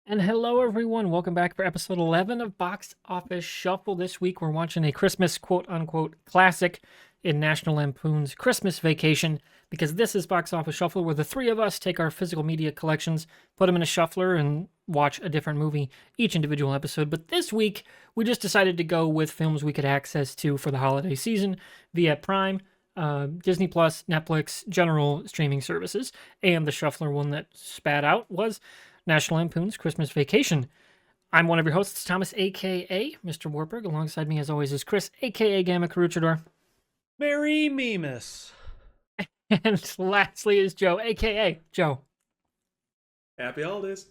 And hello, everyone. Welcome back for episode 11 of Box Office Shuffle. This week, we're watching a Christmas quote-unquote classic in National Lampoon's Christmas Vacation, because this is Box Office Shuffle, where the three of us take our physical media collections, put them in a shuffler, and watch a different movie each individual episode. But this week, we just decided to go with films we could access to for the holiday season via Prime, Disney Plus, Netflix, general streaming services, and the shuffler one that spat out was National Lampoon's Christmas Vacation. I'm one of your hosts, Thomas, a.k.a. Mr. Warburg. Alongside me, as always, is Chris, a.k.a. Gamma Caruchador. Merry Memus. And lastly is Joe, a.k.a. Joe. Happy holidays.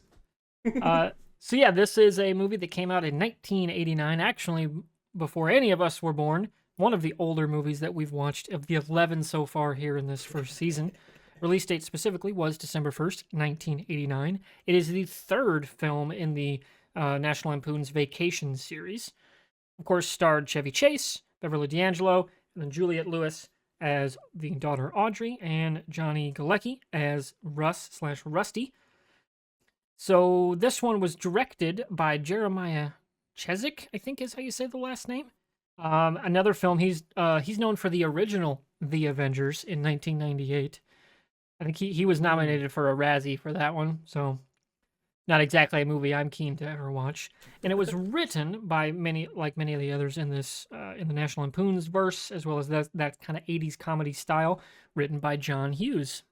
So yeah, this is a movie that came out in 1989, actually before any of us were born. One of the older movies that we've watched of the 11 so far here in this first season. Release date specifically was December 1st, 1989. It is the third film in the National Lampoon's Vacation series. Of course, starred Chevy Chase, Beverly D'Angelo, and then Juliette Lewis as the daughter Audrey, and Johnny Galecki as Russ/Rusty. So this one was directed by Jeremiah Cheswick, I think is how you say the last name. Another film, he's known for the original The Avengers in 1998. I think he was nominated for a Razzie for that one, so not exactly a movie I'm keen to ever watch. And it was written by many of the others in this in the National Lampoon's verse, as well as that kind of 80s comedy style, written by John Hughes.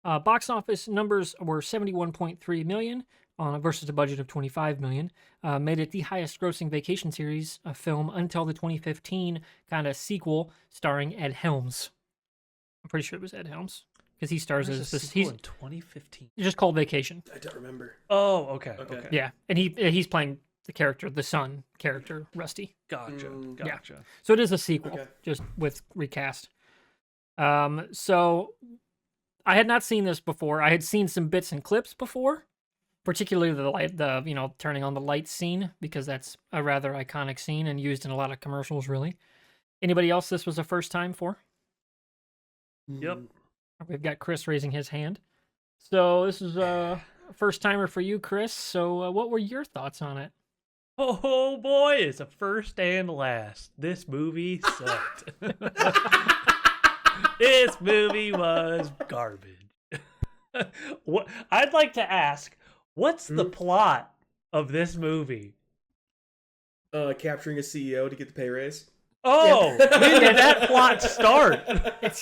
Box office numbers were 71.3 million versus a budget of 25 million. Made it the highest grossing vacation series film until the 2015 kind of sequel starring Ed Helms. I'm pretty sure it was Ed Helms because he stars as this. He's in 2015. just called Vacation. I don't remember. Oh, okay. Yeah, and he's playing the character, the son character, Rusty. Gotcha. Yeah. So it is a sequel, just with recast. So I had not seen this before. I had seen some bits and clips before, particularly the turning on the lights scene, because that's a rather iconic scene and used in a lot of commercials. Really, anybody else this was a first time for? Yep. We've got Chris raising his hand. So this is a first timer for you, Chris. So what were your thoughts on it? Oh boy, it's a first and last. This movie sucked. This movie was garbage. What I'd like to ask, what's the plot of this movie? Capturing a CEO to get the pay raise. Oh, when did that plot start? It's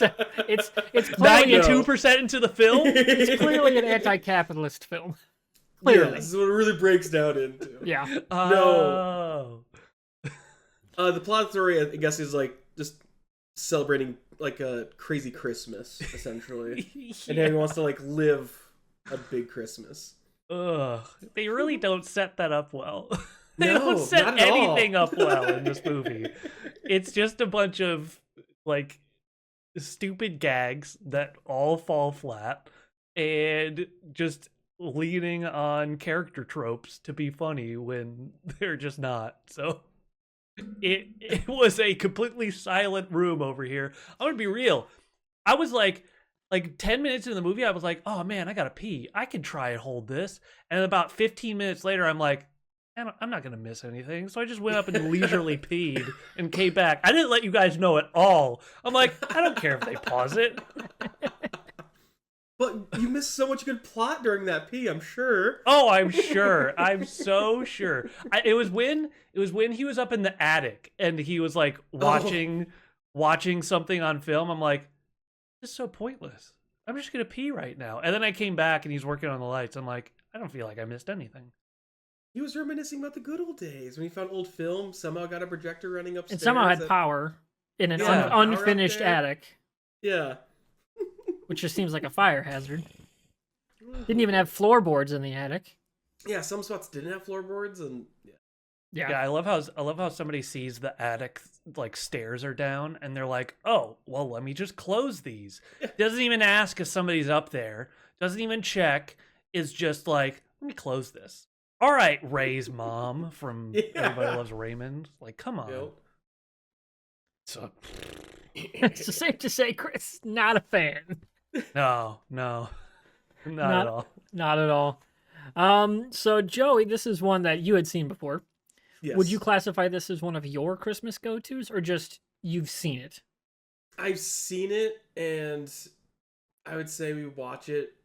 clearly 92% into the film? it's clearly an anti-capitalist film. Clearly. Yeah, this is what it really breaks down into. Yeah. No. The plot story, I guess, is like just celebrating like a crazy Christmas, essentially. And everyone wants to like live a big Christmas. Ugh. They really don't set that up well. They No, don't set not at all. anything up well in this movie. It's just a bunch of like stupid gags that all fall flat and just leaning on character tropes to be funny when they're just not. So it was a completely silent room over here. I'm gonna be real. I was like 10 minutes into the movie, I was like, oh man, I gotta pee. I can try and hold this. And about 15 minutes later, I'm like, I'm not going to miss anything. So I just went up and leisurely peed and came back. I didn't let you guys know at all. I'm like, I don't care if they pause it. But you missed so much good plot during that pee, I'm sure. Oh, I'm sure. I'm so sure. It was when he was up in the attic and he was like watching something on film. I'm like, this is so pointless. I'm just going to pee right now. And then I came back and he's working on the lights. I'm like, I don't feel like I missed anything. He was reminiscing about the good old days when he found old film, somehow got a projector running upstairs. And somehow had power in an Yeah, power up unfinished there. attic, Yeah. which just seems like a fire hazard. Didn't even have floorboards in the attic. Yeah, some spots didn't have floorboards, and Yeah. Yeah, I love how somebody sees the attic like stairs are down and they're like, "Oh, well, let me just close these." Doesn't even ask if somebody's up there. Doesn't even check. Is just like, "Let me close this." All right, Ray's mom from Everybody Loves Raymond. Like, come on. Yep. So, It's safe to say, Chris, not a fan. no, not at all. Not at all. So Joey, this is one that you had seen before. Yes. Would you classify this as one of your Christmas go-tos, or just you've seen it? I've seen it, and I would say we watch it.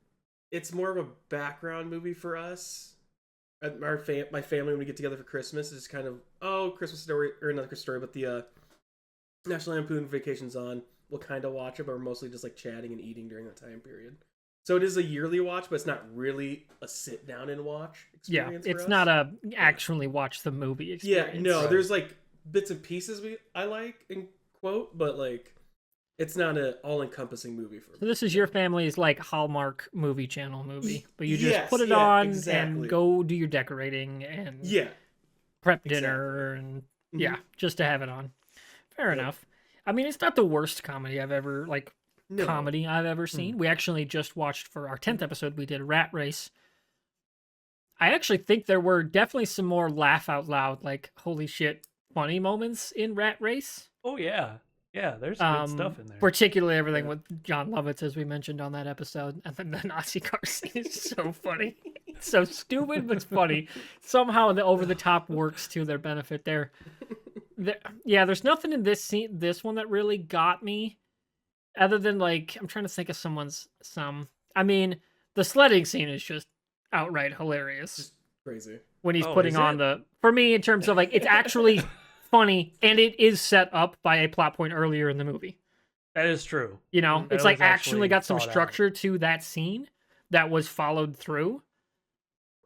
It's more of a background movie for us. My family, when we get together for Christmas, is kind of Christmas Story, or not Christmas Story, but the National Lampoon Vacation's on. We'll kind of watch it, but we're mostly just like chatting and eating during that time period. So it is a yearly watch, but it's not really a sit down and watch Yeah, experience. For it's us. not a actually watch the movie experience. Yeah, no, Right. there's like bits and pieces I like and quote, but like it's not an all encompassing movie for So me. this is your family's like Hallmark movie channel movie, but you just Yes, put it yeah, on exactly. and go do your decorating and Yeah, prep dinner and yeah, Mhm. just to have it on. Fair Yep. enough. I mean, it's not the worst comedy I've ever No. comedy I've ever seen. We actually just watched for our 10th episode, we did Rat Race. I actually think there were definitely some more laugh out loud, like holy shit, funny moments in Rat Race. Oh yeah, yeah. There's good stuff in there. Particularly everything Yeah. with John Lovitz, as we mentioned on that episode, and then the Nazi car scene is so funny. It's so stupid, but it's funny. Somehow the over the top works to their benefit there. Yeah, there's nothing in this scene, this one that really got me, other than like I'm trying to think of I mean, the sledding scene is just outright hilarious Just crazy. when he's Oh, putting is on it? for me in terms of like it's actually funny and it is set up by a plot point earlier in the movie. That is true. You know, That it's like was actually got some thought out. structure to that scene that was followed through,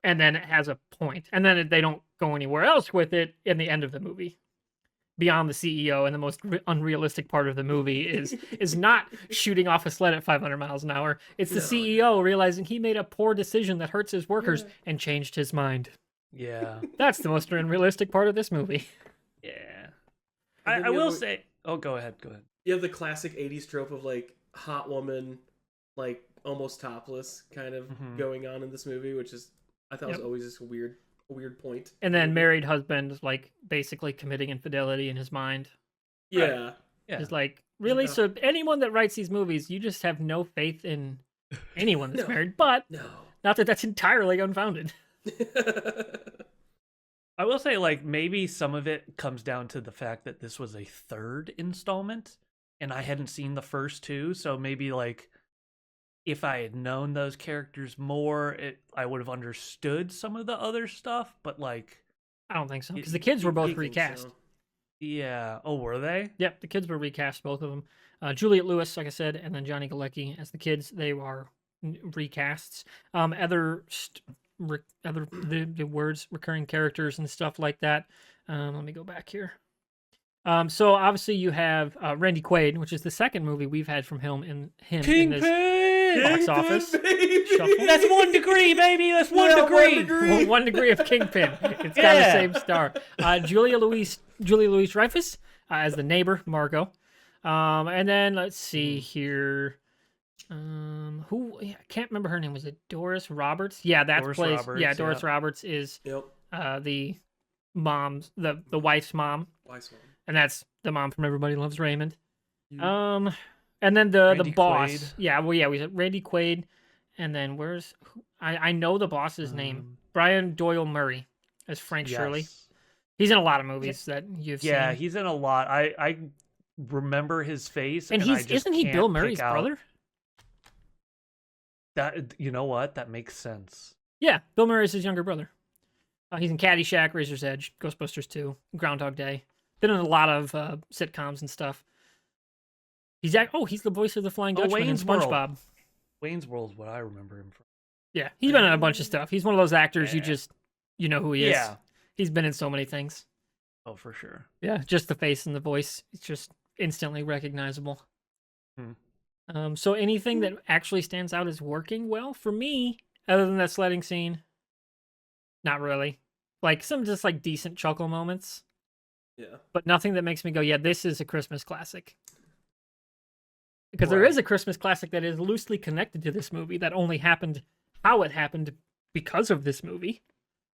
and then it has a point, and then they don't go anywhere else with it in the end of the movie. Beyond the CEO, and the most unrealistic part of the movie is not shooting off a sled at 500 miles an hour. It's the No. CEO realizing he made a poor decision that hurts his workers Yeah. and changed his mind. Yeah, That's the most unrealistic part of this movie. yeah. And then I you will have, say. Oh, go ahead. Go ahead. You have the classic '80s trope of like hot woman, like almost topless, kind of Mhm. going on in this movie, which is I thought was Yep. always just a weird point. And then married husband, like basically committing infidelity in his mind. Yeah. Yeah. Is like, really? No. So anyone that writes these movies, you just have no faith in anyone that's No. married. But No. not that that's entirely unfounded. I will say, like, maybe some of it comes down to the fact that this was a third installment, and I hadn't seen the first two, so maybe like if I had known those characters more, I would have understood some of the other stuff. But like, I don't think so, because Y- the kids were You both think recast. so. yeah. Oh, were they? Yep, the kids were recast, both of them. Juliet Lewis, like I said, and then Johnny Galecki as the kids. They are recasts. The words, recurring characters and stuff like that. Let me go back here. So obviously you have Randy Quaid, which is the second movie we've had from him in this Kingpin. box office. Baby! Shuffle. That's 1 degree, baby. That's one Yeah, degree. 1 degree. 1 degree of Kingpin. It's got the Yeah. same star. Julia Louise Dreyfus as the neighbor Margot. And then let's see here. I can't remember her name. Was it Doris Roberts? Yeah, that's Doris plays. Roberts, Yeah, Doris yeah. Roberts is Yep. the mom's the wife's mom, Wise one. and that's the mom from Everybody Loves Raymond. You- And then the Randy boss. Quaid. Yeah, well, yeah, we said Randy Quaid, and then I know the boss's name, Um, Brian Doyle Murray as Frank Shirley. Yes. He's in a lot of movies that you've Yeah, seen. he's in a lot. I remember his face, And I he's just isn't he can't Bill pick Murray's out- brother? That you know what? That makes sense. Yeah, Bill Murray's his younger brother. He's in Caddyshack, Razor's Edge, Ghostbusters 2, Groundhog Day. Been in a lot of sitcoms and stuff. He's the voice of the Flying Oh, Dutchman in Wayne's World. SpongeBob. Waine's World's what I remember him from. Yeah, he's been in a bunch of stuff. He's one of those actors Yeah. you know who he is. Yeah. He's been in so many things. Oh, for sure. Yeah, just the face and the voice. It's just instantly recognizable. So anything that actually stands out as working well for me, other than that sledding scene, not really. Like some just like decent chuckle moments, Yeah. but nothing that makes me go, yeah, this is a Christmas classic. Because there Right. is a Christmas classic that is loosely connected to this movie that only happened how it happened because of this movie,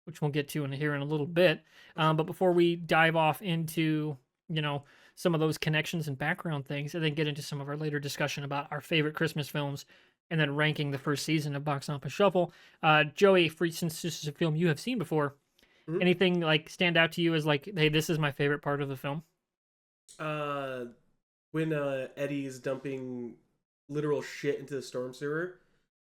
which we'll get to in here in a little bit. But before we dive off into, some of those connections and background things, and then get into some of our later discussion about our favorite Christmas films, and then ranking the first season of Box Office Shuffle. Joey, since this is a film you have seen before, Mhm. anything like stand out to you as like, hey, this is my favorite part of the film? When Eddie's dumping literal shit into the storm sewer,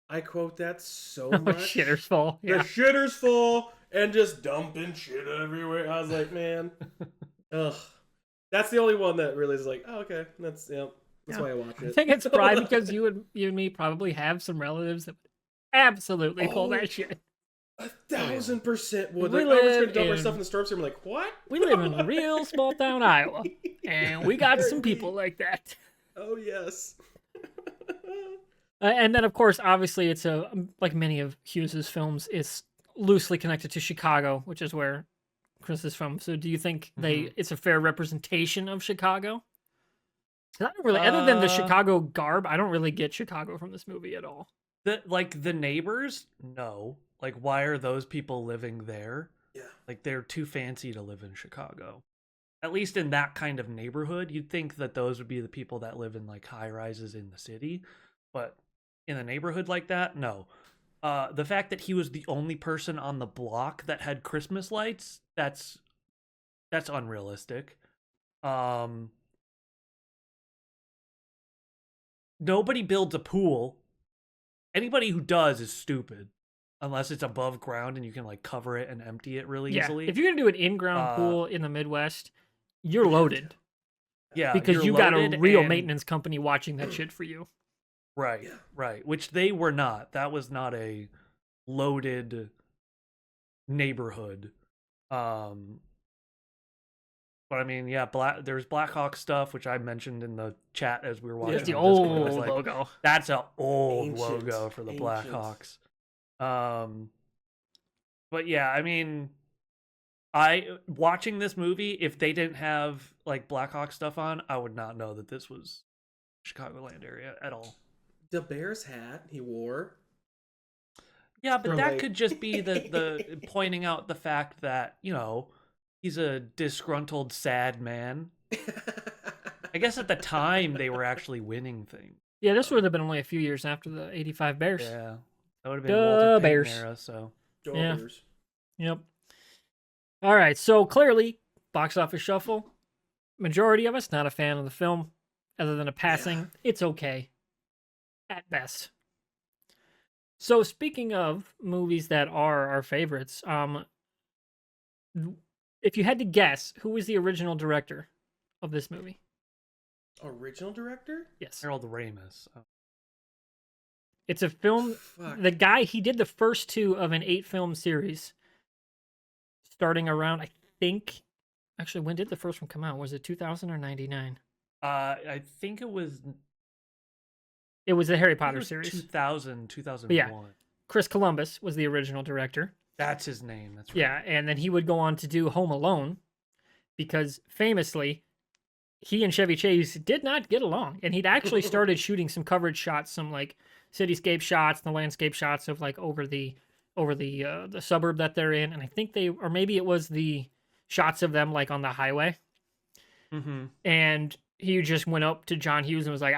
I quote that so much. Shitter's full. The Yeah. shitter's full and just dumping shit everywhere. I was like, man, ugh. That's the only one that really is like, oh, okay, that's Yeah. why I watch I it. think it's probably because you and me probably have some relatives that would absolutely pull Oh, that shit. 1,000% would. We Like, oh, we're just live gonna dump our in- stuff in the storm sewer. I'm like, what? We live in real small town Iowa, and we got some Very people neat. like that. Oh yes. And then, of course, obviously, it's like many of Hughes's films, it's loosely connected to Chicago, which is where Chris is from. So, do you think it's a fair representation of Chicago? 'Cause I don't really, other than the Chicago garb, I don't really get Chicago from this movie at all. The neighbors, no. Like, why are those people living there? Yeah. Like, they're too fancy to live in Chicago. At least in that kind of neighborhood, you'd think that those would be the people that live in like high rises in the city, but in a neighborhood like that, no. The fact that he was the only person on the block that had Christmas lights, that's unrealistic. Nobody builds a pool. Anybody who does is stupid. Unless it's above ground and you can like cover it and empty it really easily. If you're gonna do an in-ground pool in the Midwest, you're loaded. Yeah, Because you got a real maintenance company watching that shit for you. Right, right. Which they were not. That was not a loaded neighborhood. But I mean, yeah, there's Blackhawk stuff, which I mentioned in the chat as we were watching. It's the on Discord. old It was like, logo. That's an old Ancient, logo for the ancient. Blackhawks. But yeah, I mean, watching this movie, if they didn't have like Blackhawk stuff on, I would not know that this was Chicagoland area at all. The Bears hat he wore. Yeah, but From, that like- could just be the pointing out the fact that, you know, he's a disgruntled, sad man. I guess at the time they were actually winning things. Yeah, this would have been only a few years after the '85 Bears. Yeah, that would have been Duh, Walter Payton Bears. era. So Go Yeah. Bears. Yep. All right, so clearly, Box Office Shuffle, majority of us not a fan of the film, other than a passing. Yeah. It's okay, at best. So speaking of movies that are our favorites, if you had to guess, who was the original director of this movie? Original director? Yes, Harold Ramis. Oh. it's a film. Fuck. The guy, he did the first two of an 8-film series, starting around, I think. Actually, when did the first one come out? Was it 2000 or 99? I think it was. It was the Harry I think it Potter was series. 2000, 2001. But yeah. Chris Columbus was the original director. That's his name. That's right. Yeah, and then he would go on to do Home Alone because famously, he and Chevy Chase did not get along. And he'd actually started shooting some coverage shots, some like cityscape shots, the landscape shots of like over the suburb that they're in. And I think or maybe it was the shots of them like on the highway. Mm-hmm. And he just went up to John Hughes and was like,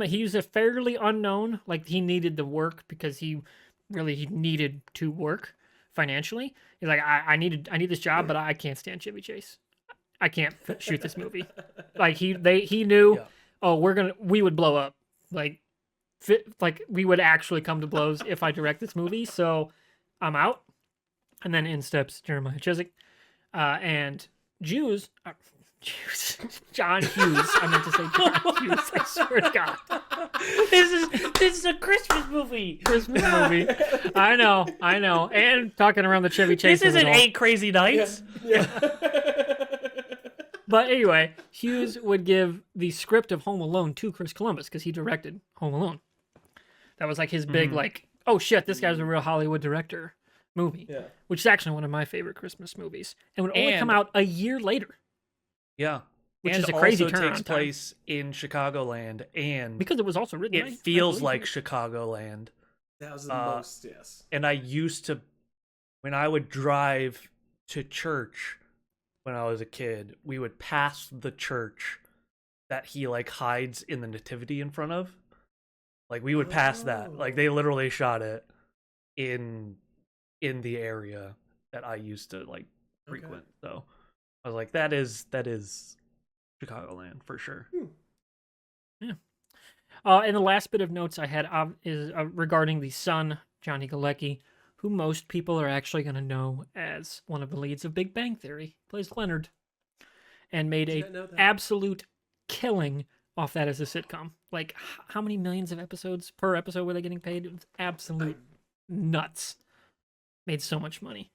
he was a fairly unknown, like he needed the work because he needed to work financially. He's like, I need this job, but I can't stand Chevy Chase. I can't shoot this movie. Like he knew, Yeah. oh, we would blow up. Like we would actually come to blows if I direct this movie. So I'm out. And then in steps Jeremiah Chiswick, and John Hughes. I meant to say John Hughes. I swear to God. This is a Christmas movie. Christmas movie. I know. And talking around the Chevy Chase. This of it isn't all. 8 Crazy Nights. Yeah. But anyway, Hughes would give the script of Home Alone to Chris Columbus because he directed Home Alone. That was like his big like, oh shit, this guy's a real Hollywood director movie. Yeah. Which is actually one of my favorite Christmas movies. And would only come out a year later. Yeah. Which and is a crazy also turnaround takes time. place in Chicagoland, and Because it was also written. it feels like Chicagoland. That was the most, yes. And I used to, when I would drive to church when I was a kid, we would pass the church that he like hides in the nativity in front of. Like we would pass that. Like Oh. they literally shot it in the area that I used to like Okay. frequent. So I was like, that is Chicagoland for sure. Yeah. And the last bit of notes I had is regarding the son, Johnny Galecki, who most people are actually going to know as one of the leads of Big Bang Theory. Plays Leonard, and made Did a not know that. absolute killing off that as a sitcom. Like, how many millions of episodes per episode were they getting paid? It was absolute nuts. Made so much money.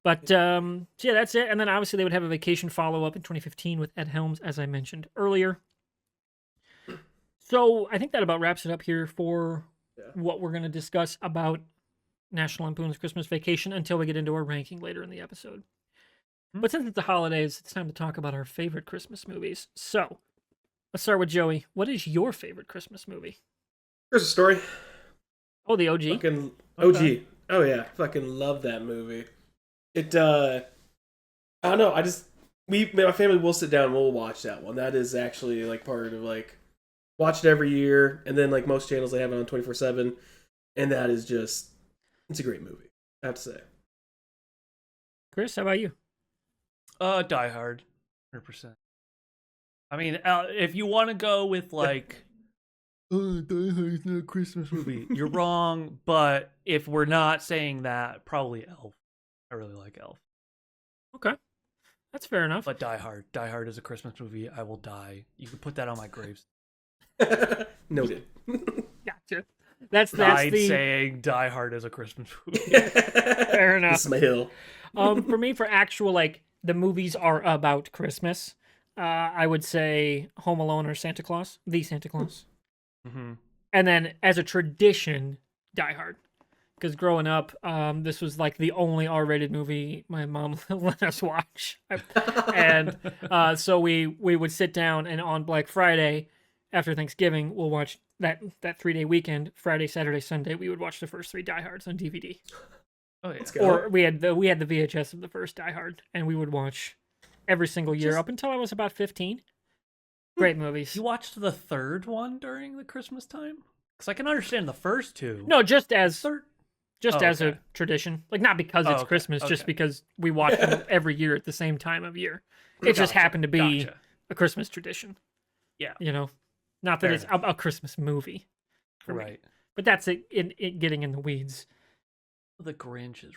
But so yeah, that's it. And then obviously they would have a vacation follow up in 2015 with Ed Helms, as I mentioned earlier. So I think that about wraps it up here for what we're going to discuss about National Lampoon's Christmas Vacation until we get into our ranking later in the episode. But since it's the holidays, it's time to talk about our favorite Christmas movies. So let's start with Joey. What is your favorite Christmas movie? Christmas Story. Oh, the OG. Fucking OG. Okay. Oh yeah, fucking love that movie. It I don't know, my family will sit down and we'll watch that one. That is actually like part of like watch it every year, and then like most channels they have it on 24/7, and that is just it's a great movie, I have to say. Chris, how about you? Die Hard, 100%. I mean, if you want to go with like, oh, Die Hard's not a Christmas movie, you're wrong. But if we're not saying that, probably Elf. I really like Elf. Okay. That's fair enough. But Die Hard is a Christmas movie. I will die. You can put that on my graves. Noted. Gotcha. That's Died the saying Die Hard is a Christmas movie. fair enough. This is my hill. For me, for actual like the movies are about Christmas, I would say Home Alone or Santa Claus, the Santa Claus, Mm-hmm. and then as a tradition, Die Hard. Because growing up, this was like the only R-rated movie my mom let us watch, and so we would sit down and on Black Friday, after Thanksgiving, we'll watch that 3-day weekend. Friday, Saturday, Sunday, we would watch the first 3 Die Hards on DVD. Oh yeah. Let's go. Or we had the VHS of the first Die Hard, and we would watch every single year up until I was about 15. Great movies. You watched the third one during the Christmas time? Because I can understand the first two. No, just as Third. as okay. a tradition, like not because it's okay, Christmas, just okay. because we watch them every year at the same time of year. It just Gotcha, happened to be gotcha. a Christmas tradition. Yeah. You know, not that Fair it's a Christmas movie, for me. Right. But that's it getting in the weeds. The Grinch is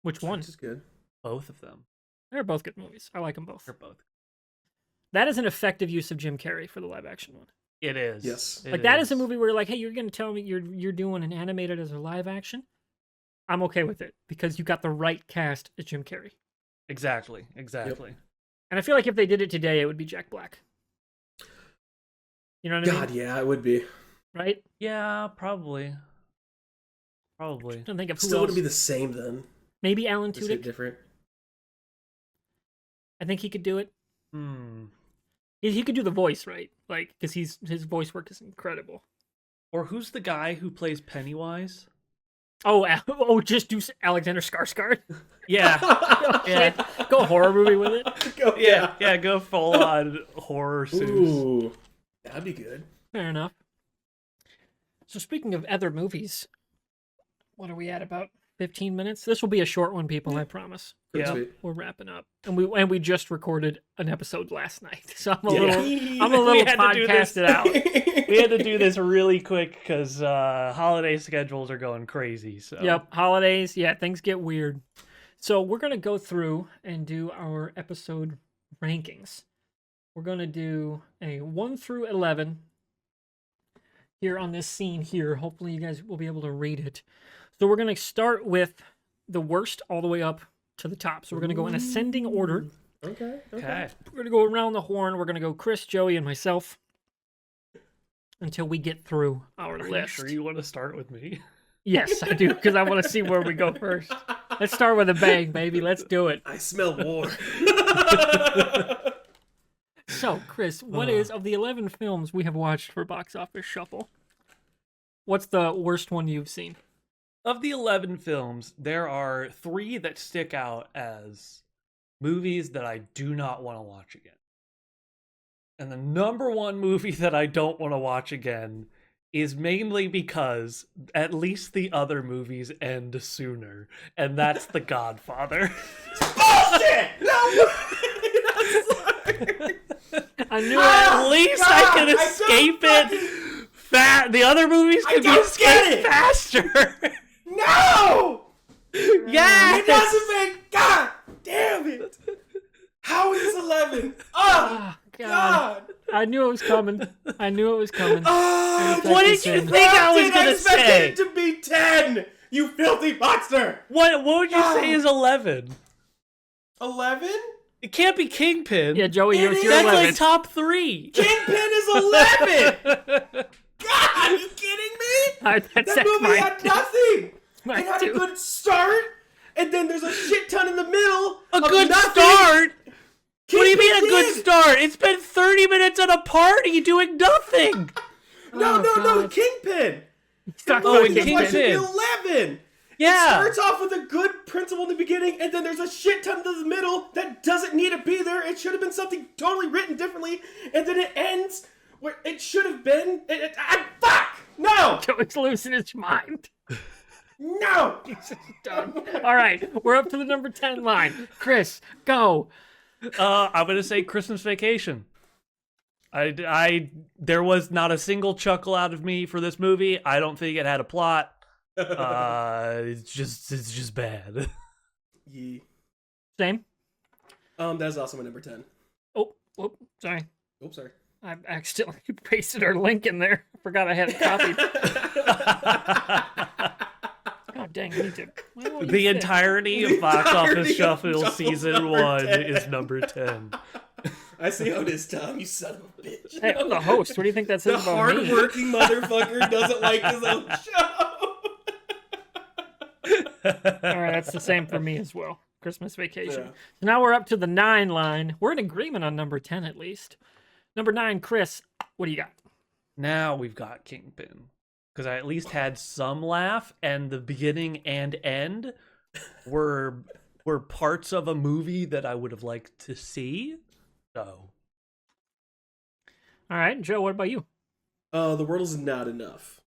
Which one? Which is good. both of them. They're both good movies. I like them both. They're both. That is an effective use of Jim Carrey for the live action one. It is. Yes. It Like that is a movie where you're like, hey, you're gonna tell me you're doing an animated as a live action. I'm okay with it because you got the right cast as Jim Carrey. Exactly. And I feel like if they did it today, it would be Jack Black. You know what I mean? God, yeah, it would be. Right? Yeah, probably. Probably. I don't think of who Still else. wouldn't be the same then. Maybe Alan Just hit Tudyk. different. I think he could do it. Hmm. He could do the voice, right? Like, because his voice work is incredible. Or who's the guy who plays Pennywise? Just do Alexander Skarsgård. Yeah. Oh, Yeah. shit. Go horror movie with it. Go, yeah. Yeah, go full on horror suits. Ooh, that'd be good. Fair enough. So speaking of other movies, what are we at? About 15 minutes? This will be a short one, people, I promise. Pretty Yeah. sweet. We're wrapping up. And we just recorded an episode last night. So I'm a Yeah. little We had to do this. podcasted out. We had to do this really quick because holiday schedules are going crazy. So Yep, holidays. Yeah, things get weird. So we're going to go through and do our episode rankings. We're going to do a 1 through 11 here on this scene here. Hopefully you guys will be able to read it. So we're going to start with the worst all the way up to the top. So we're going to go in ascending order. Okay. Okay. We're going to go around the horn. We're going to go Chris, Joey, and myself until we get through our Are you list. sure you want to start with me? Yes, I do, because I want to see where we go first. Let's start with a bang, baby. Let's do it. I smell war. So, Chris, what is, of the 11 films we have watched for Box Office Shuffle, what's the worst one you've seen? Of the 11 films, there are 3 that stick out as movies that I do not want to watch again. And the number one movie that I don't want to watch again is mainly because at least the other movies end sooner, and that's The Godfather. Bullshit! No! I knew At least I God, can I don't escape it. The other movies I can be don't get escaped it! faster. No! Yes! It doesn't make. God damn it! How is this 11? Oh, God! I knew it was coming. I knew it was coming. Oh, What did you think I was gonna expected say? it to be 10. You filthy monster! What would you say is 11? 11? It can't be Kingpin. Yeah, Joey, It you're is. That's 11. like top 3. Kingpin is 11. God, are you kidding me? That's That movie mine had too. nothing. Mine It had too. a good start, and then there's a shit ton in the middle. A of good nothing. start? What do you mean a Kingpin good did. start? It's been 30 minutes at a party doing nothing. No, Oh, no, no, God. Kingpin. Talk Oh, about and That's why it should be Kingpin. 11. Yeah. Starts off with a good principle in the beginning, and then there's a shit ton in the middle that doesn't need to be there. It should have been something totally written differently, and then it ends where it should have been. Fuck! No! Joey's losing his mind. No! Done. All right, we're up to the number 10 line. Chris, go. I'm gonna say Christmas Vacation. There was not a single chuckle out of me for this movie. I don't think it had a plot. It's just bad. Yeah. Same. That's also my number 10. Oh, sorry. Oops, sorry. I accidentally pasted our link in there. I forgot I had it copied. God dang, I need to. why won't you The fit? entirety of Box Office entirety of Shuffle Shuffle Season number 1 10. is number 10. I see how it is, Tom. You son of a bitch. Hey, I'm the host. What do you think that The says about me? hardworking motherfucker doesn't like his own show. All right, that's the same for me as well. Christmas Vacation. Yeah. So now we're up to the 9 line. We're in agreement on number 10 at least. Number 9, Chris, what do you got? Now we've got Kingpin. Because I at least had some laugh, and the beginning and end were parts of a movie that I would have liked to see. So All right, Joe, what about you? The world is not enough.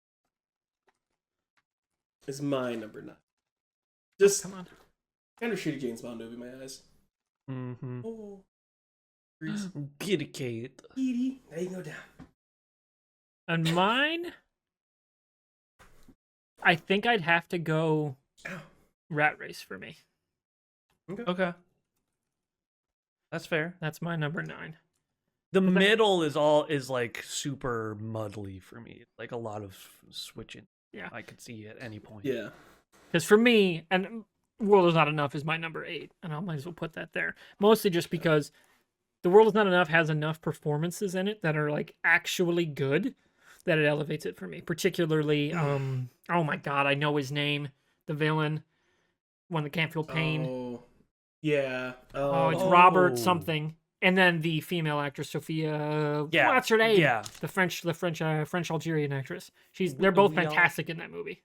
Is my number 9. Just Come on. kind of shitty James Bond movie in my eyes. mm-hmm. Oh. Grease. Kitty Kate. Edie. Now you can go down. And mine, I think I'd have to go Ow. Rat Race for me. Okay. That's fair. That's my number 9. The middle is like super muddly for me. Like a lot of switching. Yeah. I could see at any point. Yeah. Because for me, and World Is Not Enough is my number 8, and I might as well put that there. Mostly just because The World Is Not Enough has enough performances in it that are like actually good that it elevates it for me. Particularly, oh my god, I know his name, the villain, one that can't feel pain. Oh. Yeah. It's Robert something, and then the female actress Sophia. Yeah. What's her name? Yeah. The French Algerian actress. They're both Yeah. fantastic in that movie.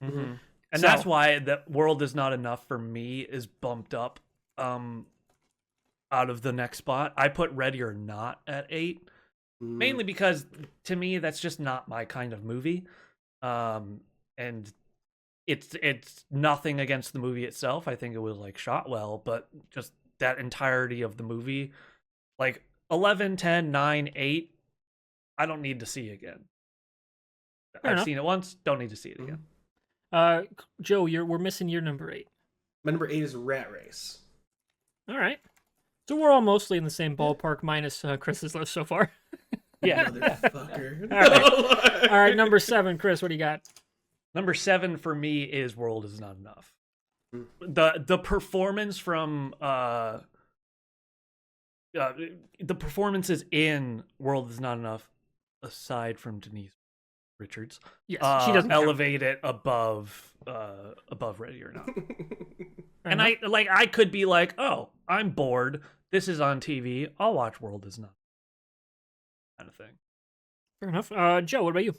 Mm-hmm. And So- that's why the World Is Not Enough for me is bumped up out of the next spot. I put Ready or Not at 8. Mainly because to me that's just not my kind of movie. And it's nothing against the movie itself. I think it was like shot well, but just that entirety of the movie, like 11, 10, 9, 8, I don't need to see again. Fair I've enough. seen it once, don't need to see it again. Joe, we're missing your number 8. My number 8 is Rat Race. All right. So we're all mostly in the same ballpark, minus Chris's list so far. Yeah. Motherfucker. All right, number 7, Chris, what do you got? Number 7 for me is World Is Not Enough. Hmm. The performance from the performances in World Is Not Enough, aside from Denise Richards, Yes, she doesn't count. elevate it above Ready or Not. Fair And enough. I could be like, oh, I'm bored. This is on TV. I'll watch World Is Not, kind of thing. Fair enough. Joe, what about you?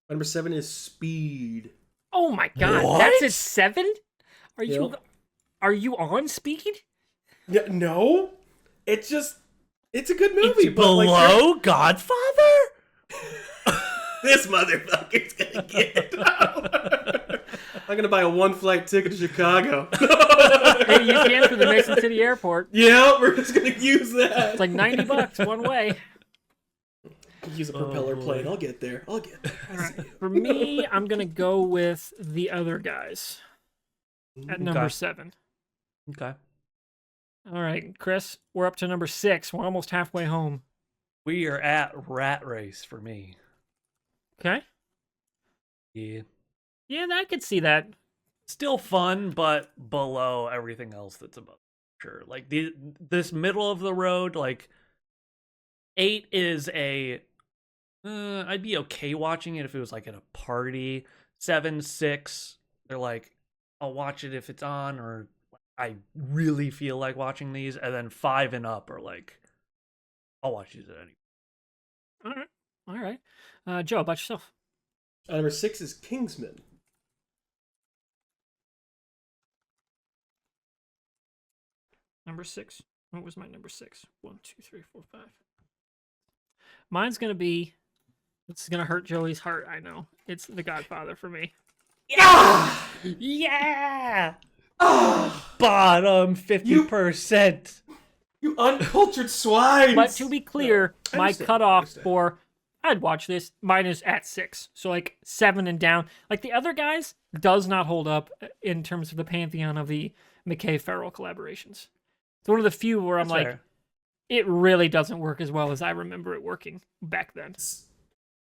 My number 7 is Speed. Oh my god, What? that's a 7? Are you Yep. are you on Speed? Yeah, no, it's a good movie. It's but like, below Godfather? This motherfucker's gonna get it. I'm gonna buy a 1-flight ticket to Chicago. Hey, you can through the Mason City Airport. Yeah, we're just gonna use that. It's like $90 one way. Use a propeller plane. I'll get there. All right. For me, I'm gonna go with The Other Guys at number Okay. 7. Okay. All right, Chris, we're up to number 6. We're almost halfway home. We are at Rat Race for me. Okay. Yeah. Yeah, I could see that. Still fun, but below everything else that's above. Sure. Like this middle of the road, like 8 is a I'd be okay watching it if it was like at a party. 7, 6, they're like, I'll watch it if it's on, or I really feel like watching these. And then 5 and up are like, I'll watch these at any. All right. Joe, about yourself. Number 6 is Kingsman. Number 6. What was my number 6? 1, 2, 3, 4, 5. Mine's gonna be. This is gonna hurt Joey's heart. I know. It's The Godfather for me. Yeah! Bottom 50%. You uncultured swine. But to be clear, I my understand, I cutoff understand. for I'd watch this. Mine is at 6, so like 7 and down. Like The Other Guys does not hold up in terms of the pantheon of the McKay-Ferrell collaborations. It's one of the few where I'm That's like, fair. it really doesn't work as well as I remember it working back then.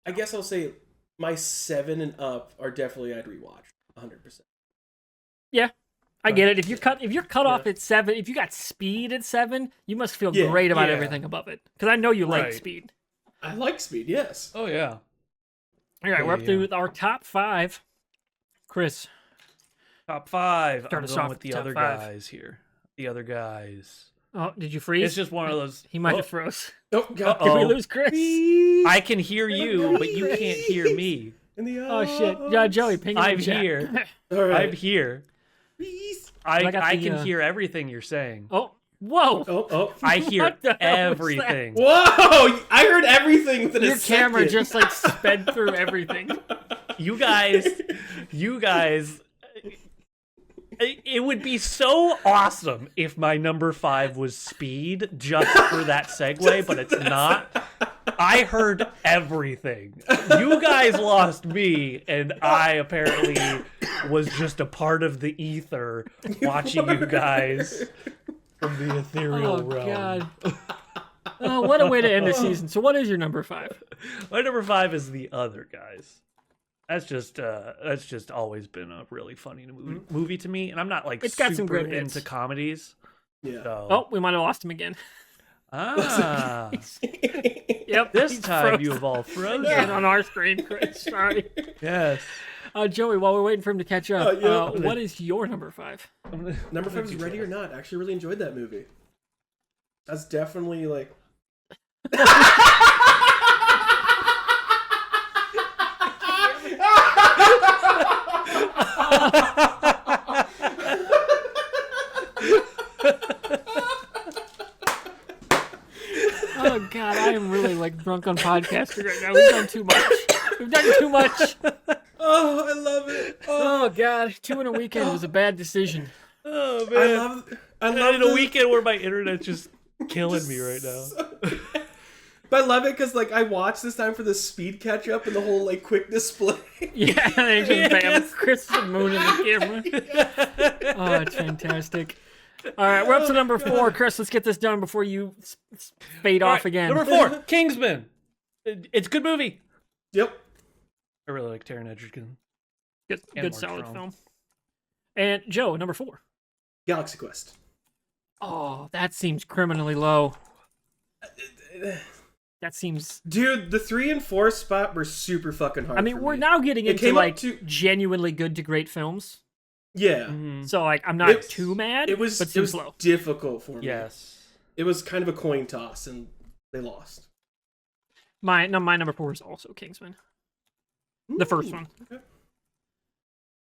I guess I'll say my 7 and up are definitely I'd rewatch 100%. Yeah, I get it. If you're cut off Yeah. at 7, if you got Speed at 7, you must feel Yeah, great about yeah. everything above it. Because I know you like Right. Speed. I like Speed, yes. Oh, yeah. All right, we're up Yeah. to our top 5. Chris. Top 5. Start I'm us going off with with the top other 5. guys here. The other guys. Oh, did you freeze? It's just one of those. He might Oh. have froze. Oh, God. Did we Uh-oh. lose Chris? I can hear you, but you can't hear me. In the Oh shit! Yeah, Joey, ping him in I'm the chat. here. All right. I'm here. Please. I got I the, can hear everything you're saying. Oh, whoa! Oh. I hear What the hell was that? everything. Whoa! I heard everything within Your a camera second. just like sped through everything. You guys, it would be so awesome if my number 5 was Speed just for that segue, but it's not. I heard everything. You guys lost me, and I apparently was just a part of the ether watching you guys from the ethereal Oh realm. god! Oh, what a way to end the season. So, what is your number 5? My number 5 is The Other Guys. That's just always been a really funny movie to me, and I'm not like It's got some super good hits. into comedies. Yeah. So. Oh, we might have lost him again. Ah, Yep. this he's time frozen you have all frozen. again on our screen, Chris. Sorry. Yes. Joey, while we're waiting for him to catch up, yeah. what is your number 5? Number 5 is Ready or Not. I actually really enjoyed that movie. That's definitely like. Oh god, I am really like drunk on podcasting right now. We've done too much. We've done too much. Oh, I love it. Oh, Oh god, 2 in a weekend was a bad decision. Oh I man. love And in a this. weekend where my internet's just killing me right now. But I love it because like I watched this time for the speed catch up and the whole like quick display. Yeah, and then just bam, Yes. Chris is mooning the camera. Oh, it's fantastic. All right, we're up to number 4. Chris, let's get this done before you fade All off right, again. Number 4, Kingsman. It's a good movie. Yep. I really like Taron Egerton. Good, And good Mark solid Strong. film. And Joe, number 4. Galaxy Quest. Oh, that seems criminally low. That seems. Dude, the 3 and 4 spot were super fucking hard. I mean, for we're me. now getting It into came up like to- genuinely good to great films. Yeah. Mhm. So like, I'm not It's- too mad. It was but it seems was low. difficult for me. Yes. It was kind of a coin toss and they lost. My number 4 is also Kingsman, the first Ooh, one. okay.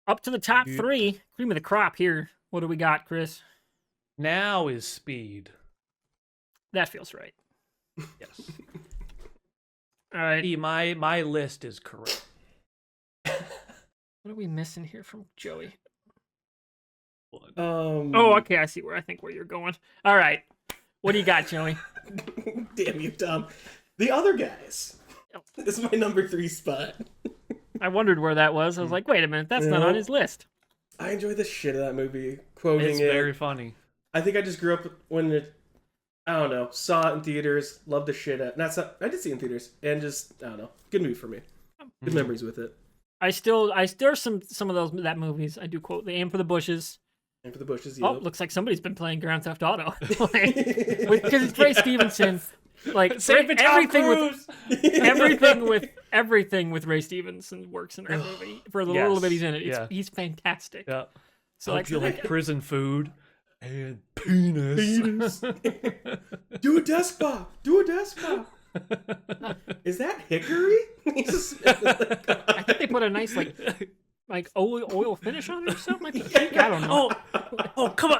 Up to the top Dude. 3, cream of the crop here. What do we got, Chris? Now is Speed. That feels right. Yes. All right. See, my list is correct. What are we missing here from Joey? Oh, Okay. I see where you're going. All right. What do you got, Joey? Damn you, Tom. The Other Guys. This is my number 3 spot. I wondered where that was. I was like, wait a minute, that's not on his list. I enjoy the shit of that movie. Quoting It's it. very funny. I think I just grew up when it, I don't know, saw it in theaters, loved the shit out. I did see it in theaters, and just, I don't know, good movie for me. Good memories with it. There's some of that movies. I do quote, "They aim for the bushes." And for the bushes, Oh, looks like somebody's been playing Grand Theft Auto. Because it's Ray Stevenson. Like Save it, Tom everything Cruise! everything with Ray Stevenson works in that movie. For the little bit he's in it, he's fantastic. Yeah. So Like, you like prison food and penis. Do a desk pop. Do a desk pop. Is that hickory? I think they put a nice like oil finish on it or something. I don't know. Oh, come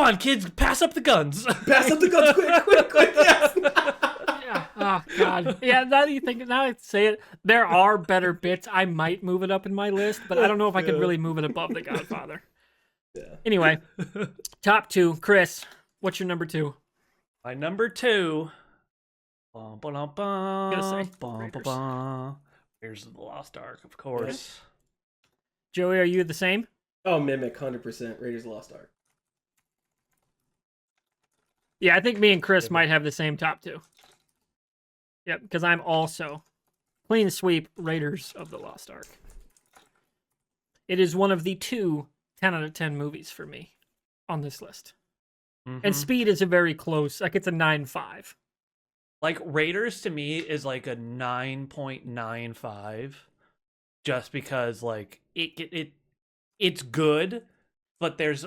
on, kids, pass up the guns. Pass up the guns, quick, yes. Yeah. Oh God. Yeah. Now I say it, there are better bits. I might move it up in my list, but I don't know if I could really move it above The Godfather. Yeah. Anyway, top 2. Chris, what's your number 2? My number 2. Gonna say Raiders. Raiders of the Lost Ark, of course. Joey, are you the same? Oh, Mimic, 100%. Raiders of the Lost Ark. Yeah, I think me and Chris might have the same top 2. Yep, because I'm also clean sweep Raiders of the Lost Ark. It is one of the 2 10 out of 10 movies for me on this list. And Speed is a very close, like it's a 9.5. Like, Raiders to me is like a 9.95, just because like it's good, but there's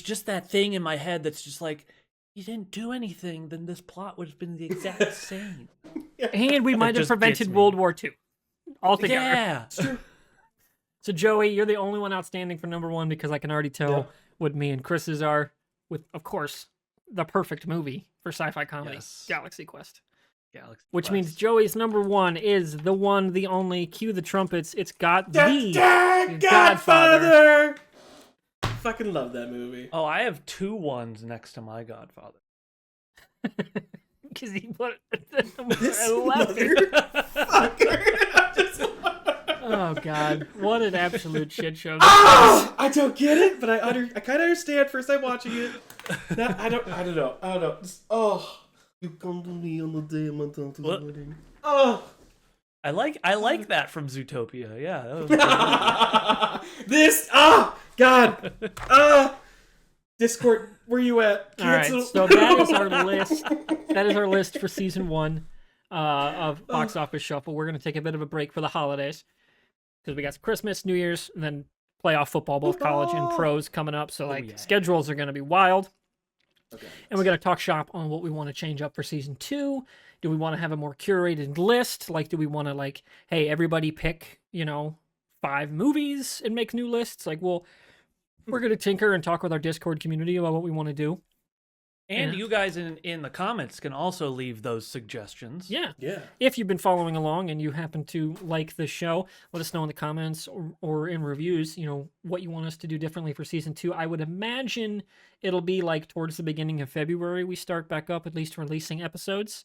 just that thing in my head that's just like, you didn't do anything, then this plot would have been the exact same. And we might have prevented World War II altogether. Yeah. So Joey, you're the only one outstanding for number 1 because I can already tell what me and Chris's are, with, of course, the perfect movie for sci-fi comedy, Galaxy Quest. Which means Joey's number 1 is the one, the only, cue the trumpets, it's got the Godfather. Fucking love that movie. Oh, I have 2 1s next to my Godfather. Because he put it at number This 11. motherfucker. Oh, God. What an absolute shit show. Oh, I don't get it, but I kind of understand first time watching it. No, I don't know. Just, you come to me on the day of my daughter's wedding. Oh. I like that from Zootopia. Yeah. That was God. Discord, where you at? Cancel. All right, so that is our list. That is our list for season 1 of Box Office Shuffle. We're going to take a bit of a break for the holidays because we got Christmas, New Year's, and then playoff football, both college and pros coming up. So schedules are going to be wild. Okay. And we're going to talk shop on what we want to change up for season 2. Do we want to have a more curated list? Like, do we want to, like, hey, everybody pick, 5 movies and make new lists? Like, well, we're going to tinker and talk with our Discord community about what we want to do. And you guys in the comments can also leave those suggestions. Yeah. Yeah. If you've been following along and you happen to like the show, let us know in the comments or in reviews, what you want us to do differently for season 2. I would imagine it'll be like towards the beginning of February we start back up, at least releasing episodes.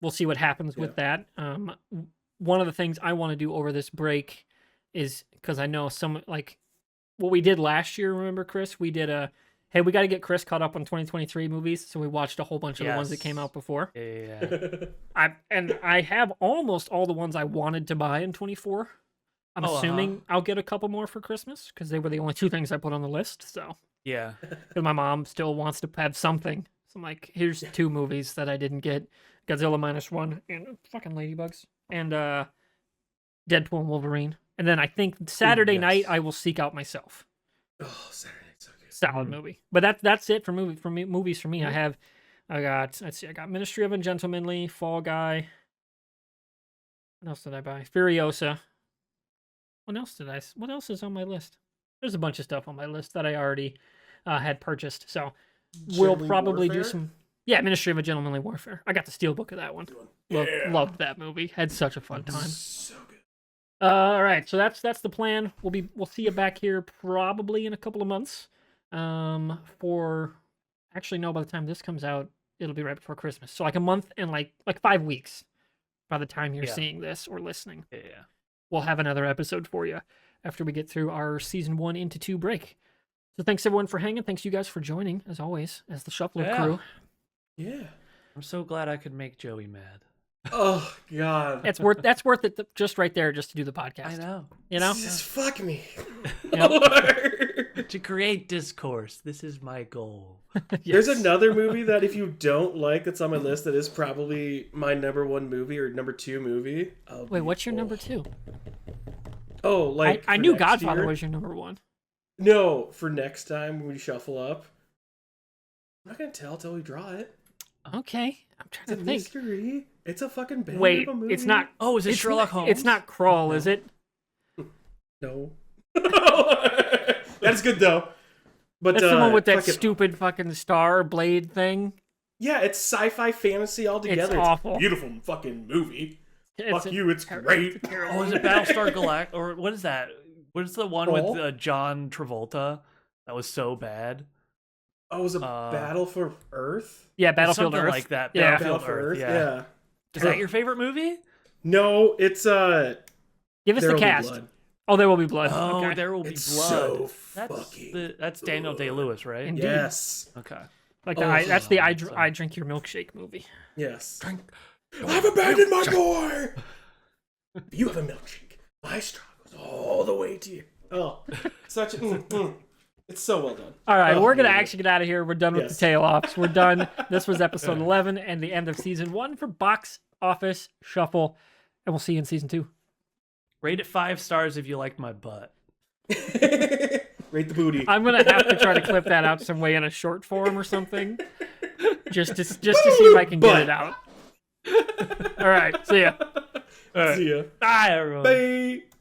We'll see what happens with that. One of the things I want to do over this break is, because I know some, like, what we did last year, remember, Chris? We did hey, we got to get Chris caught up on 2023 movies, so we watched a whole bunch of the ones that came out before. Yeah. I have almost all the ones I wanted to buy in 24. I'm assuming I'll get a couple more for Christmas, because they were the only 2 things I put on the list, so. Yeah. Because my mom still wants to have something. So I'm like, here's 2 movies that I didn't get. Godzilla -1 and fucking Ladybugs. And Deadpool and Wolverine. And then I think Saturday night I will seek out Myself. Oh, Saturday night's so good. Solid movie. But that's it for movies for me. I got Ministry of Ungentlemanly, Fall Guy. What else did I buy? Furiosa. What else is on my list? There's a bunch of stuff on my list that I already had purchased. So we'll probably do some. Yeah, Ministry of a Gentlemanly Warfare. I got the steelbook of that one. Loved that movie. Had such a fun time. So good. All right, so that's the plan. We'll see you back here probably in a couple of months. For actually no, by the time this comes out, it'll be right before Christmas. So like a month and like 5 weeks by the time you're seeing this or listening. Yeah. We'll have another episode for you after we get through our season 1 into 2 break. So thanks everyone for hanging. Thanks you guys for joining as always as the Shuffler crew. Yeah. I'm so glad I could make Joey mad. Oh God. That's worth it just right there just to do the podcast. I know. You know? Just fuck me. To create discourse. This is my goal. There's another movie that if you don't like that's on my list that is probably my number 1 movie or number 2 movie. Wait, what's your number 2? Oh, like I for knew next Godfather year? was your number 1. No, for next time when we shuffle up. I'm not gonna tell till we draw it. Okay, I'm It's trying a to think. mystery. It's a fucking banger Wait, of a movie. it's not. Oh, is it it's Sherlock not- Holmes? It's not Crawl, is it? No. That is good though. But That's the one with that fucking- stupid fucking star blade thing. Yeah, it's sci-fi fantasy altogether. It's awful. a beautiful fucking movie. It's Fuck you, it's great. Oh, is it Battlestar Galactica? Or what is that? What is the one Crawl? with John Travolta? That was so bad. Oh, it was a Battle for Earth? Yeah, It's Battlefield something Earth. like that. Yeah. Battlefield Earth. Yeah. Is that your favorite movie? No, it's Give us There the Will Be cast. Blood. Oh, There Will Be Blood. Oh, Okay. There Will Be It's Blood. so that's fucking that's Daniel Day-Lewis, right? Indeed. Yes. Okay. Like Oh, that's the I sorry. Drink Your Milkshake movie. Yes. I've abandoned my boy. You have a milkshake. My straw goes all the way to you. Oh, such a. It's so well done. All right, Oh, we're gonna yeah. actually get out of here. We're done with Yes. the tail offs. We're done. This was episode 11 and the end of season 1 for Box Office Shuffle, and we'll see you in season 2. Rate it 5 stars if you liked my butt. Rate the booty. I'm gonna have to try to clip that out some way in a short form or something, just to see if I can get it out. All right, see ya. See ya. Bye, everyone. Bye.